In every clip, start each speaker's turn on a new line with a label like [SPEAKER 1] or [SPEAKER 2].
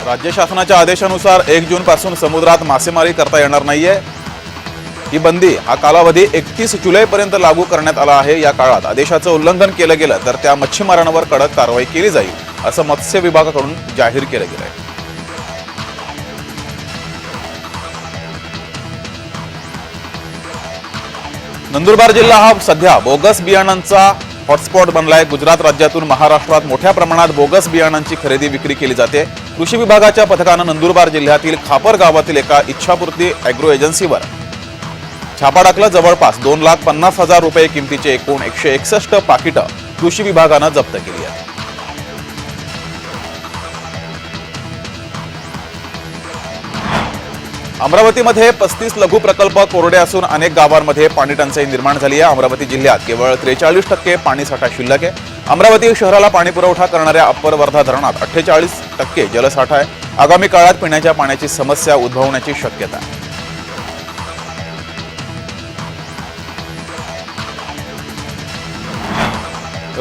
[SPEAKER 1] राज्य शासनाच्या आदेशानुसार 1 जून पासून समुद्रात मासेमारी करता येणार नाहीये। ही बंदी हा कालावधी 31 जुलैपर्यंत लागू करण्यात आला आहे। या काळात आदेशाचं उल्लंघन केलं गेलं तर त्या मच्छीमारांवर कडक कारवाई केली जाईल असं मत्स्य विभागाकडून जाहीर केलं गेलं आहे। नंदुरबार जिल्हा हा सध्या बोगस बियाणांचा हॉटस्पॉट बनलाय। गुजरात राज्यातून महाराष्ट्रात मोठ्या प्रमाणात बोगस बियाणांची खरेदी विक्री केली जाते। कृषी विभागाच्या पथकानं नंदुरबार जिल्ह्यातील खापर गावातील एका इच्छापूर्ती ॲग्रो एजन्सीवर छापा टाकला। जवळपास 2,50,000 रुपये किमतीचे एकूण 161 पाकिटं कृषी विभागानं जप्त केली आहेत। अमरावतीमध्ये 35 लघु प्रकल्प कोरडे असून अनेक गावांमध्ये पाणी टंचाई निर्माण झाली आहे। अमरावती जिल्ह्यात केवळ 43% पाणीसाठा शिल्लक आहे। अमरावती शहराला पाणी पुरवठा करणाऱ्या अप्पर वर्धा धरणात 48% जलसाठा आहे। आगामी काळात पिण्याच्या पाण्याची समस्या उद्भवण्याची शक्यता आहे।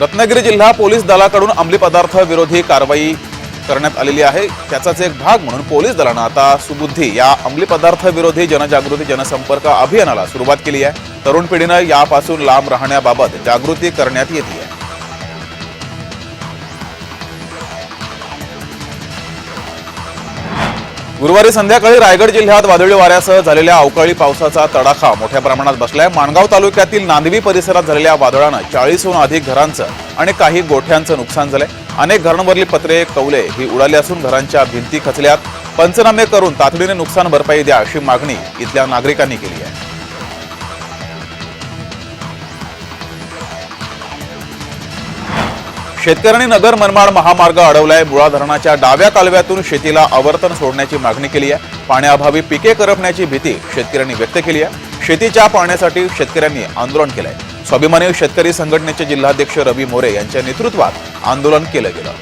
[SPEAKER 1] रत्नागिरी जिल्हा पोलीस दलाकडून अंमली पदार्थ विरोधी कारवाई करण्यात आलेली आहे। त्याचाच एक भाग म्हणून पोलीस दलानं आता सुबुद्धी या अंमली पदार्थ विरोधी जनजागृती जनसंपर्क अभियानाला सुरुवात केली आहे। तरुण पिढीनं यापासून लांब राहण्याबाबत जागृती करण्यात येते आहे। गुरुवारी संध्याकाळी रायगड जिल्ह्यात वादळी वाऱ्यासह झालेल्या अवकाळी पावसाचा तडाखा मोठ्या प्रमाणात बसलाय। माणगाव तालुक्यातील नांदवी परिसरात झालेल्या वादळानं 40हून अधिक घरांचं आणि काही गोठ्यांचं नुकसान झालंय। अनेक घरांवरली पत्रे कौले ही उडाली असून घरांच्या भिंती खचल्यात। पंचनामे करून तातडीने नुकसान भरपाई द्या अशी मागणी इथल्या नागरिकांनी केली आहे। शेतकऱ्यांनी नगर मनमाड महामार्ग अडवलाय। मुळा धरणाच्या डाव्या कालव्यातून शेतीला आवर्तन सोडण्याची मागणी केली आहे। पाण्याअभावी पिके करपण्याची भीती शेतकऱ्यांनी व्यक्त केली आहे। शेतीच्या पाण्यासाठी शेतकऱ्यांनी आंदोलन केलंय। स्वाभिमानी शेतकरी संघटनेचे जिल्हाध्यक्ष रवी मोरे यांच्या नेतृत्वात आंदोलन केलं गेलं।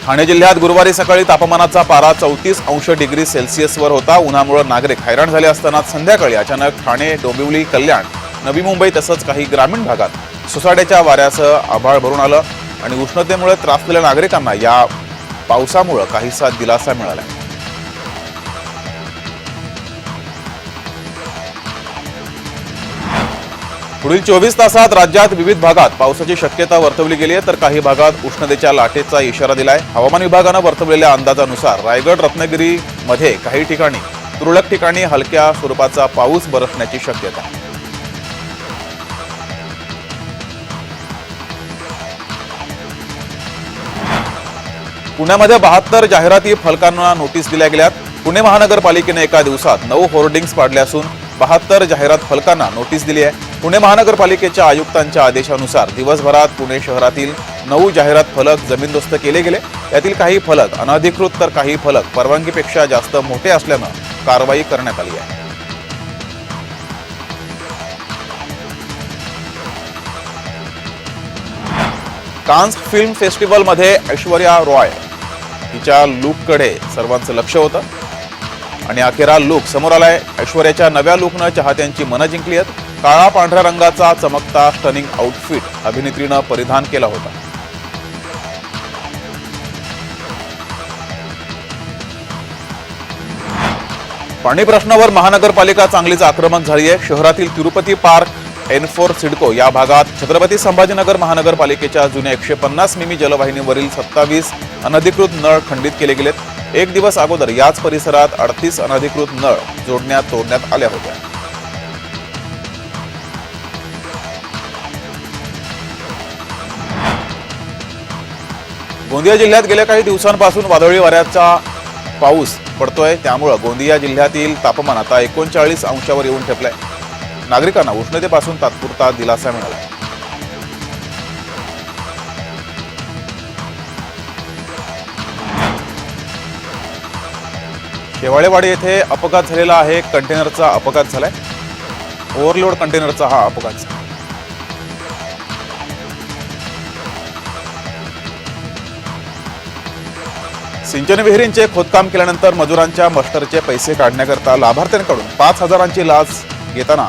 [SPEAKER 1] ठाणे जिल्ह्यात गुरुवारी सकाळी तापमानाचा पारा 34° वर होता। उन्हामुळे नागरिक हैराण झाले असताना संध्याकाळी अचानक ठाणे, डोंबिवली, कल्याण, नवी मुंबई तसंच काही ग्रामीण भागात सोसाट्याच्या वाऱ्यासह आभाळ भरून आलं आणि उष्णतेमुळे त्रासलेल्या नागरिकांना या पावसामुळे काहीसा दिलासा मिळाला। पुढील 24 तासात राज्यात विविध भागात पावसाची शक्यता वर्तवली गेली आहे, तर काही भागात उष्णतेच्या लाटेचा इशारा दिलाय। हवामान विभागानं वर्तवलेल्या अंदाजानुसार रायगड, रत्नागिरी मध्ये काही ठिकाणी, तुरळक ठिकाणी हलक्या स्वरूपाचा पाऊस बरसण्याची शक्यता आहे। पुण्यामध्ये 72 जाहिराती फलकांना नोटीस दिल्या गेल्यात। पुणे महानगरपालिकेने एका दिवसात 9 होर्डिंग्स पाडले असून 72 जाहिरात फलकांना नोटीस दिली आहे। पुणे महानगरपालिकेच्या आयुक्तांच्या आदेशानुसार दिवसभरात पुणे शहरातील 9 जाहिरात फलक जमीनदोस्त केले गेले। यातील काही फलक अनधिकृत तर काही फलक परवानगीपेक्षा जास्त मोठे असल्यानं कारवाई करण्यात आली आहे। कान्स फिल्म फेस्टिवलमध्ये ऐश्वर्या रॉय हिच्या लुककडे सर्वांचं लक्ष होतं आणि अखेर लुक समोर आलाय। ऐश्वर्याच्या नव्या लुकनं चाहत्यांची मनं जिंकली आहेत। काळा पांढऱ्या रंगाचा चमकता स्टनिंग आउटफिट अभिनेत्रीनं परिधान केला होता। पाणी प्रश्नावर महानगरपालिका चांगलीच आक्रमक झाली आहे। शहरातील तिरुपती पार्क, N4 सिडको या भागात छत्रपती संभाजीनगर महानगरपालिकेच्या जुन्या 150 मिमी जलवाहिनीवरील 27 अनधिकृत नळ खंडित केले गेलेत। एक दिवस अगोदर याच परिसरात 38 अनधिकृत नळ तोडण्यात आल्या होत्या। गोंदिया जिल्ह्यात गेल्या काही दिवसांपासून वादळी वाऱ्याचा पाऊस पडतोय, त्यामुळे गोंदिया जिल्ह्यातील तापमान आता 39 अंशावर येऊन ठेपलंय। नागरिकांना उष्णतेपासून तात्पुरता दिलासा मिळाला। शेवाळेवाडी येथे अपघात झालेला आहे। कंटेनरचा अपघात झालाय। ओव्हरलोड कंटेनरचा हा अपघात झाला। सिंचन विहिरींचे खोदकाम केल्यानंतर मजुरांच्या मस्टरचे पैसे काढण्याकरता लाभार्थ्यांकडून 5,000ची लाच घेताना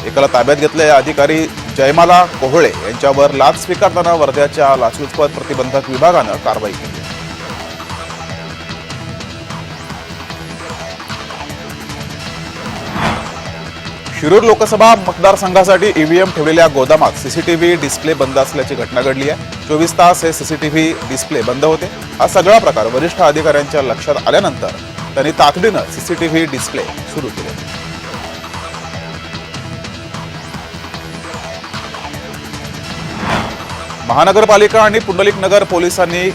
[SPEAKER 1] एकाला ताब्यात घेतले। अधिकारी जयमाला कोहळे यांच्यावर लाच स्वीकारताना वर्ध्याच्या लाचलुचपत प्रतिबंधक विभागानं कारवाई केली. शिरूर लोकसभा मतदारसंघासाठी ईव्हीएम ठेवलेल्या गोदामात सीसीटीव्ही डिस्प्ले बंद असल्याची घटना घडली आहे. 24 तास हे सीसीटीव्ही डिस्प्ले बंद होते. हा सगळा प्रकार वरिष्ठ अधिकाऱ्यांच्या लक्षात आल्यानंतर त्यांनी तातडीनं सीसीटीव्ही डिस्प्ले सुरू केले. महानगरपालिका आणि पुंडलिक नगर पोलिसांनी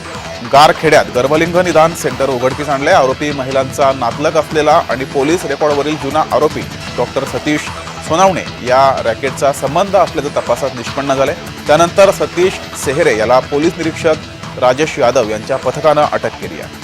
[SPEAKER 1] गारखेड्यात गर्भलिंग निदान सेंटर उघडकीस आणले. आरोपी महिलांचा नातलग असलेला आणि पोलीस रेकॉर्डवरील जुना आरोपी डॉक्टर सतीश सोनावणे या रॅकेटचा संबंध असल्याचं तपासात निष्पन्न झाले. त्यानंतर सतीश सेहरे याला पोलीस निरीक्षक राजेश यादव यांच्या पथकानं अटक केली आहे.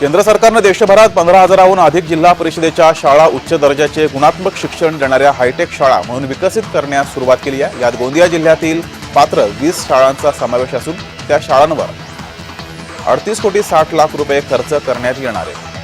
[SPEAKER 1] केंद्र सरकारनं देशभरात 15,000हून अधिक जिल्हा परिषदेच्या शाळा उच्च दर्जाचे गुणात्मक शिक्षण देणाऱ्या हायटेक शाळा म्हणून विकसित करण्यास सुरुवात केली आहे. यात गोंदिया जिल्ह्यातील पात्र 20 शाळांचा समावेश असून त्या शाळांवर 38 कोटी 60 लाख रुपये खर्च करण्यात येणार आहे.